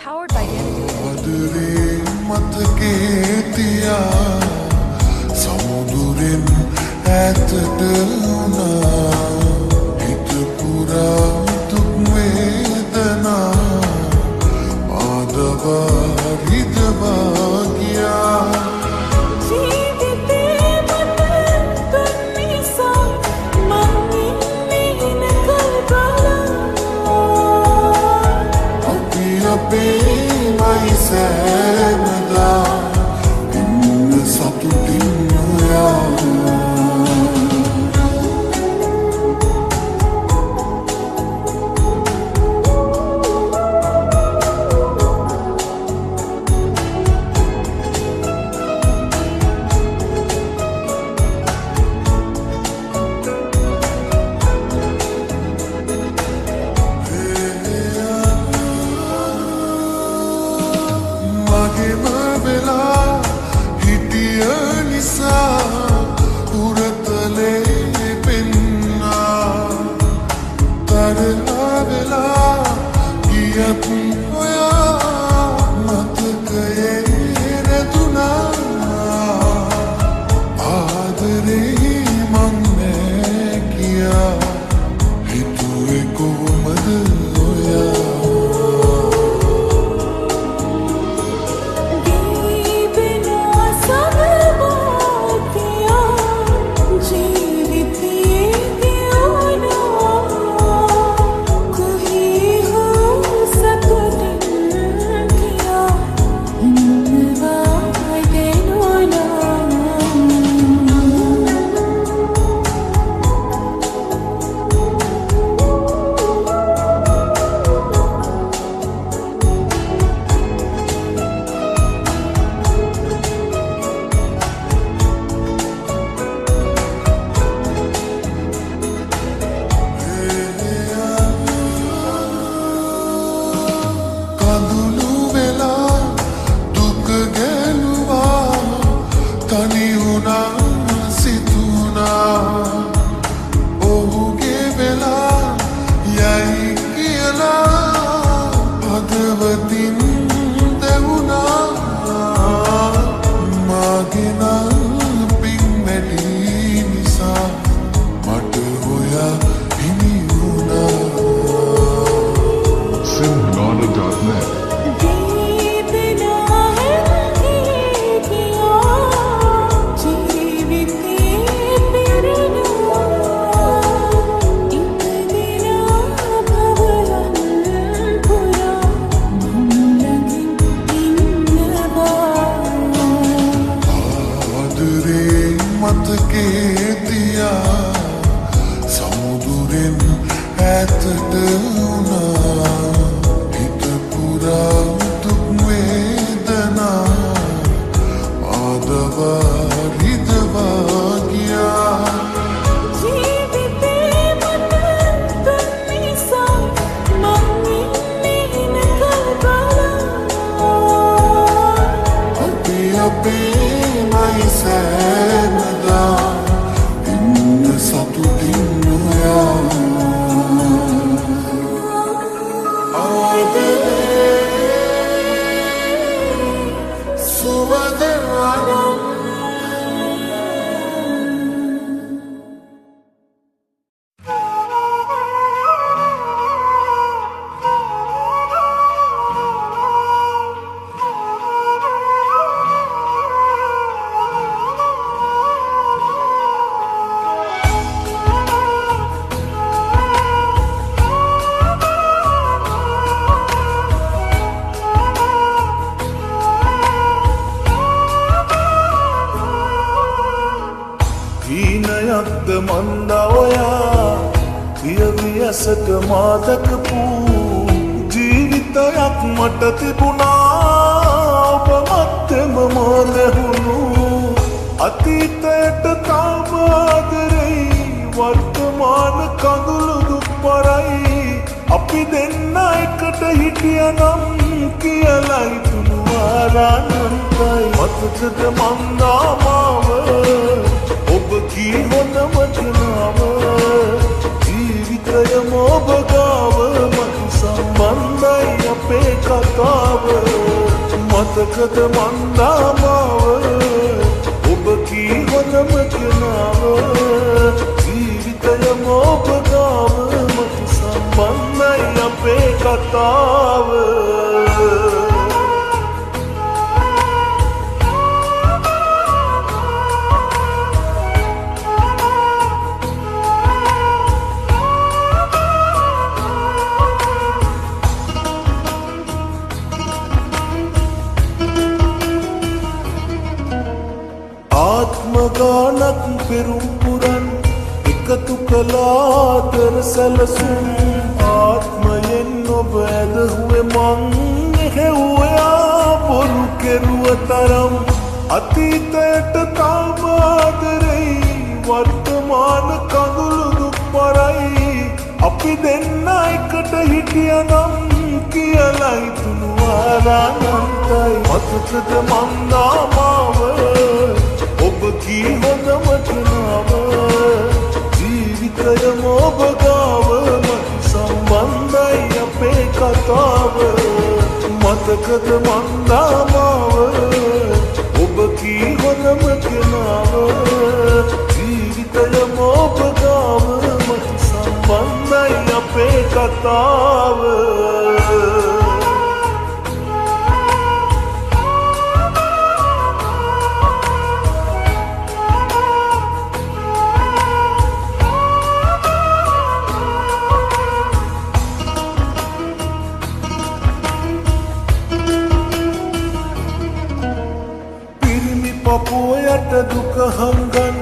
Powered by ඇසට මාදකපු ජීවිතයක් මට තිබුණා ඔබ මත්තම මොලහුණු අතීතයට තාම ආදරෙයි වර්තමාන කඳුළු දුක්පරයි අපි දෙන්න එකට හිටියනම් කියලා හිතුණු ආරාණන්තයි මතකද මන්දාමාව ඔබ කීවන වචනාව ජීවිතය මොබ ගාව මතු සම්බන්ධයි අප අපේ කතාව මතකද මන්දාමාව ඔබ කී හොඳම කෙනාව ජීවිතයම ඔබ ගාව මට සම්බන්ධයි අපේ කතාව ආත්ම ගානක් පෙරුම් පුරන් එකතු කළාතර සැලසුම් ආත්මයෙන් ඔබ ඇදහුවේ මං එහෙව්වයා බොරු කෙරුව තරම් අතීතයට තාම ආදරෙයි වර්තමාන කඳුළු දුක් පරයි අපි දෙන්න එකට හිටියනම් කියලා හිතුණු ආරානන්තයි මතකද මන්දාමාව ඔබ කී හොඳම කෙනාව ජීවිතයම ඔබ ගාව මට සම්බන්ධයි අපේ කතාව මතකද මන්දාමාව ඔබ කී හොඳම කෙනාව ජීවිතයම ඔබ ගාව මට සම්බන්ධයි අපේ කතාව පපුයට දුක හංගන්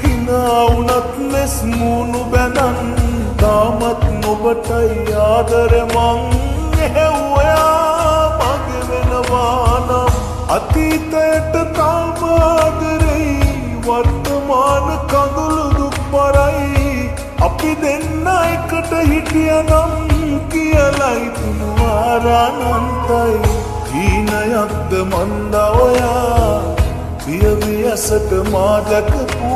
හිනා වුණත් ලෙස් මූණු බැනන් තාමත් නොබටයි ආදර මං එහෙව්වයා මගේ වෙනවා නම් අතීතයට තාම ආදරෙයි වර්තමාන කඳුළු දුක් පරයි අපි දෙන්න එකට හිටියනම් කියලා හිතුණු ආරානන්තයි හීනයක්ද මන්දා ඔයා පියවියසට මා දැකපු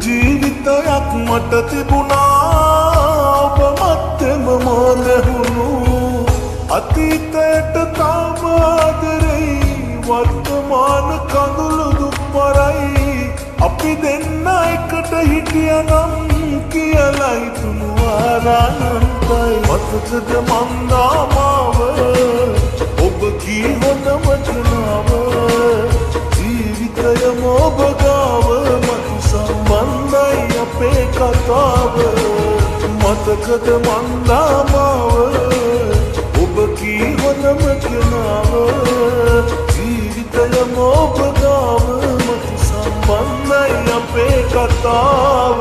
ජීවිතයක් මට තිබුණා ඔබ මත්තෙම මා නැහුණු අතීතයට තාම ආදරෙයි වර්තමාන කඳුළු දුක් පරයි අපි දෙන්න එකට හිටියනම් කියලා හිතුණු ආරානන්තයි මතකද මන්දාමාව ඔබ කී හොඳම කෙනාව ජීවිතයම ඔබ ගාව මට සම්බන්ධයි අපේ කතාව මතකද මන්දාමාව ඔබ කී හොඳම කෙනාව ජීවිතයම ඔබ ගාව මට සම්බන්ධයි අපේ කතාව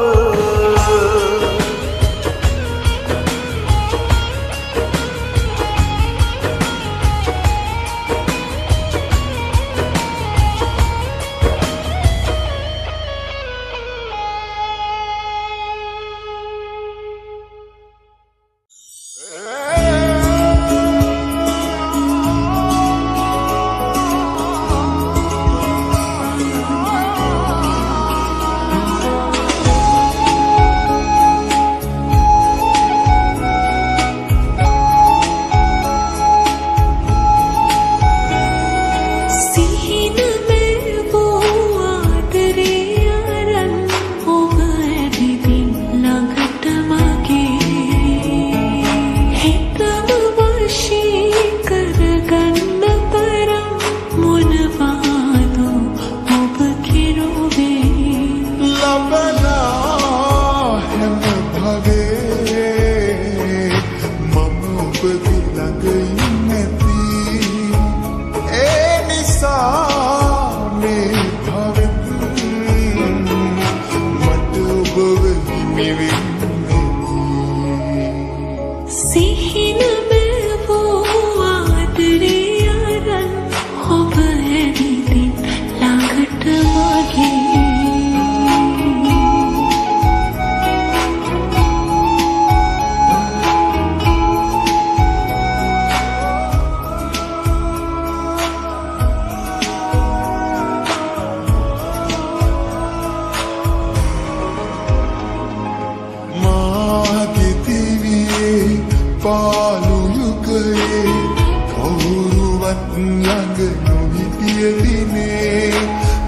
කවුරුවත් ළඟ නොහිටිය දිනේ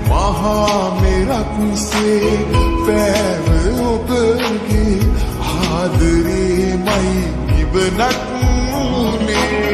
මහා මෙරක්සේ පෑව ඔබගේ ආදරේමයි නිවනක් වුනේ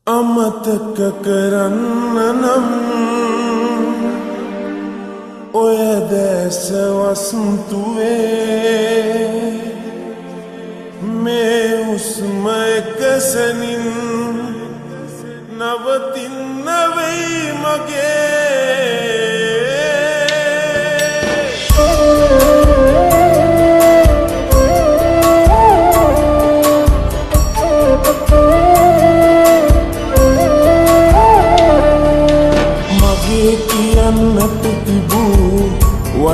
අමතක කරන්න නම් ඔය දැස වස්තුවේ මේ උස්ම එකසනින් නවතින්න වෙයි මගේ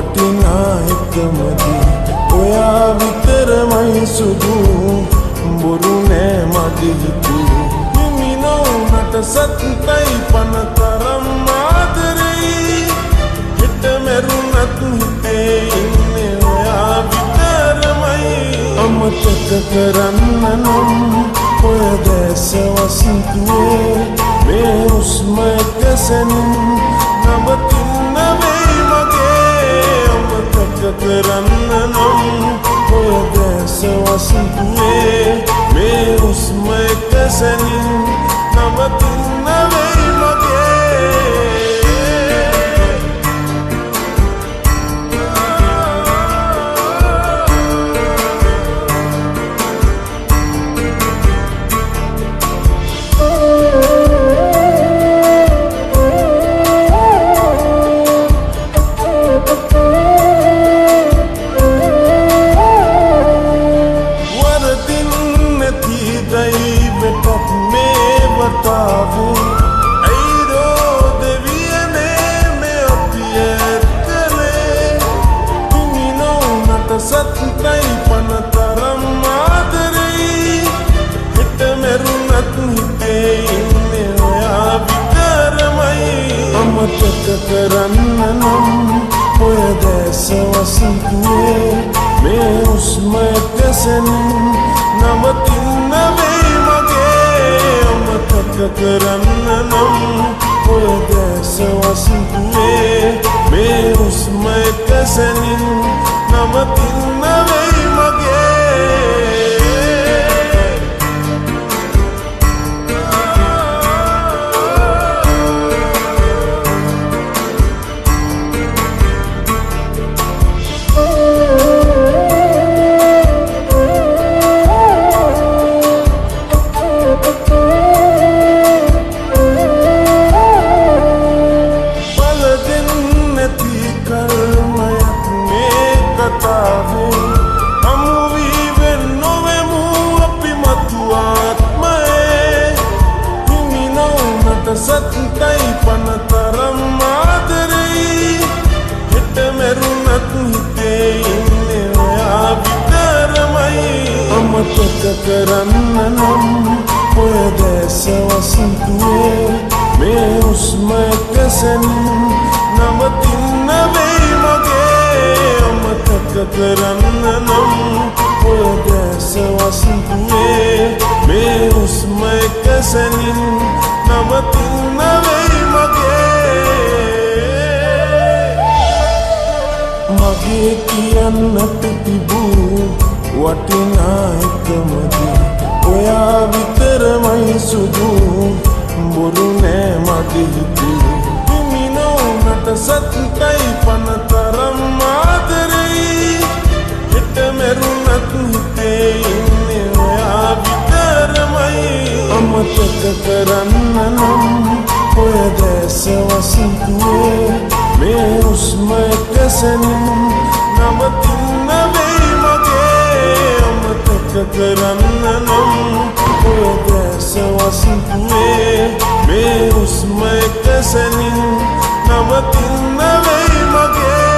වටිනා එකමදී ඔයා විතරමයි සුදු බොරු නෑ මගේ හිතේ මිමිනෝනට සත්තයි පන තරම් ආදරේ හිත මෙරුණත් හිතේ ඉන්නේ ඔයා විතරමයි අමතක කරන්න නම් ඔය දැස වසන්තුවේ මේ උස්ම එකසනින් නවතින්න වෙයි කරන්න නම් ඔය දැස වසන්තුවේ මේ උස්ම එකසනින් නවතින්න වෙයි කරන්න නම් ඔය දැස වසන්තුවේ මේ උස්ම එකසනින් නවතින්න වෙයි මගේ අමතක කරන්න නම් ඔය දැස වසන්තුවේ මේ උස්ම එකසනින් නවතින්න වෙයි මගේ අමතක කරන්න නම් ඔය දැස වසන්තුවේ මේ උස්ම එකසැනින් නවතින්න වෙයි මගේ අමතක කරන්න නම් ඔය දැස වසන්තුවේ මේ උස්ම එකසැනින් නවතින්න වෙයි මගේ කියන්නට තිබූ වටිනා එකමදි ඔයා විතරමයි සුදු බොරු නෑ මගේ හිතේ හිමිනෝනට සත්කයි පනතරම් ආදරෙයි හිත මෙරුණත් හිතේ ඉන්නේ ඔයා විතරමයි අමතක කරන්න නම් ඔය දැස වසන්තුවේ මේ උස්ම එකසැනින් නවතින්න වෙයි මගේ අමතක කරන්න නම් ඔය දැස වසන්තුවේ මේ උස්ම එකසැනින් නවතින්න වෙයි මගේ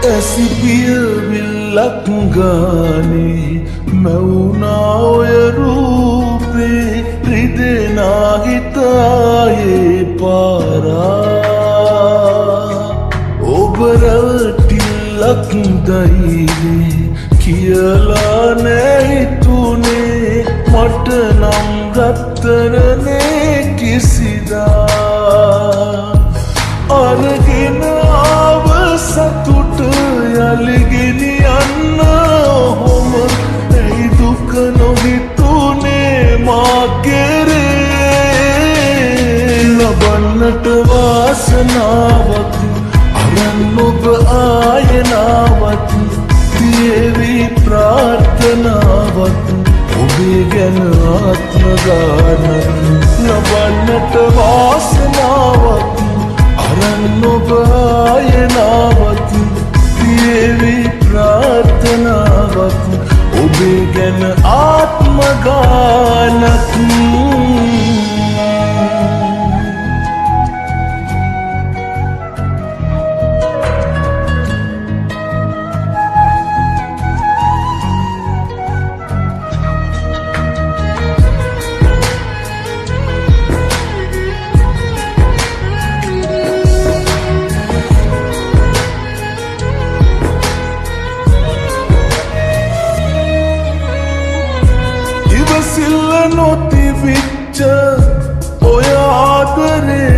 ඇසිපිය විල්ලක් ගානේ මැවුනා ඔය රූපේ රිදෙනා හිතායේ පාරා ඔබ රැවටිල්ලක් දයිවේ කියලා නෑ හිතුනේ මට නම් රත්තරනේ කිසිදා අරගෙන ආව සතුට යලිගෙනියන්න ඔහොම ඇයි දුක නොහිතුනේ මා කෙරේ ලබන්නට වාසනාවක් අරන් ඔබ ආයනාවක් තියේවි ප්‍රාර්ථනාවක් ඔබේ ගැන ආත්ම ගානක් ලබන්නට වාසනාවක් අරන් ඔබ ආයනාවක් තියේවි ප්‍රාර්ථනාවක් ඔබේ ගැන ආත්ම ගානක් සිල්ල නොතිබිච්ච ඔය ආදරේ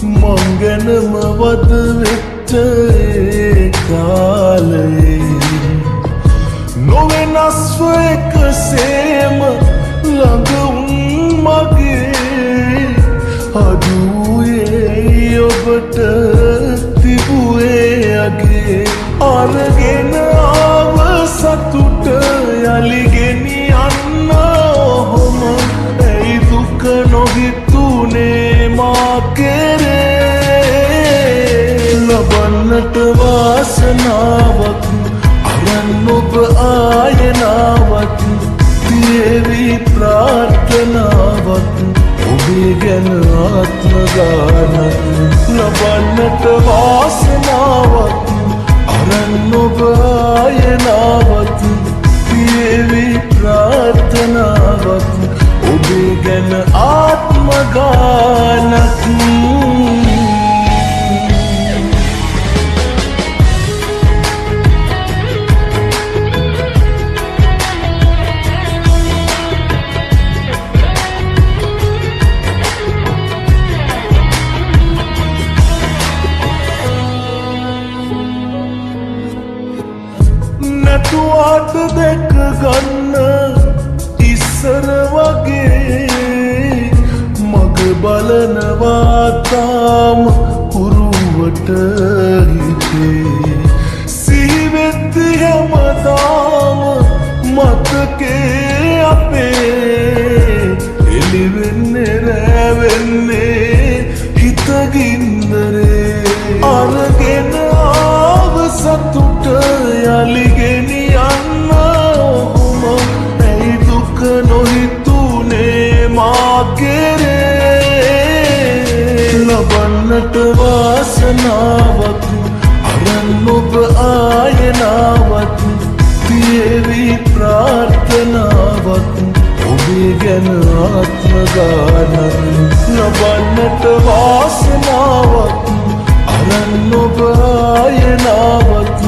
මං ගැනම වද වෙච්ච ඒ කාලේ නොවෙනස්ව එකසේම ළඟ උන් මගේ අඩුවේ ඔබට තිබුවේ අගේ අරගෙන ආව සතුට යලිගෙනි ඔහොම ඇයි දුක නොහිතුනේ මා කෙරේ ලබන්නට වාසනාවක් අරන් ඔබ ආයනාවක් තියේවි ප්‍රාර්ථනාවක් ඔබේ ගැන ආත්ම ගානක් ලබන්නට වාසනාවක් අරන් ඔබ ආයනාවක් තියේවි ප්‍රාර්ථනාවක් ඔබේ ගැන ආත්ම ගානක් නැතුවාට දැක ගන්න ඉස්සර වගේ මග බලනවා තාම හුරුවට හිතේ සිහිවෙද්දි හැමදාම මතකේ අපේ එළිවෙන්නේ රැවෙන්නේ හිතගින්දරේ අරගෙන ආව සතුට යලිගෙනියන්න ඔහොම ඇයි දුක නොහිතුනේ මා කෙරේ ලබන්නට වාසනාවක් අරන් ඔබ ආයනාවක් තියේවි ප්‍රාර්ථනාවක් ඔබේ ගැන ආත්ම ගානක් ලබන්නට වාසනාවක් අරන් ඔබ ආයනාවක්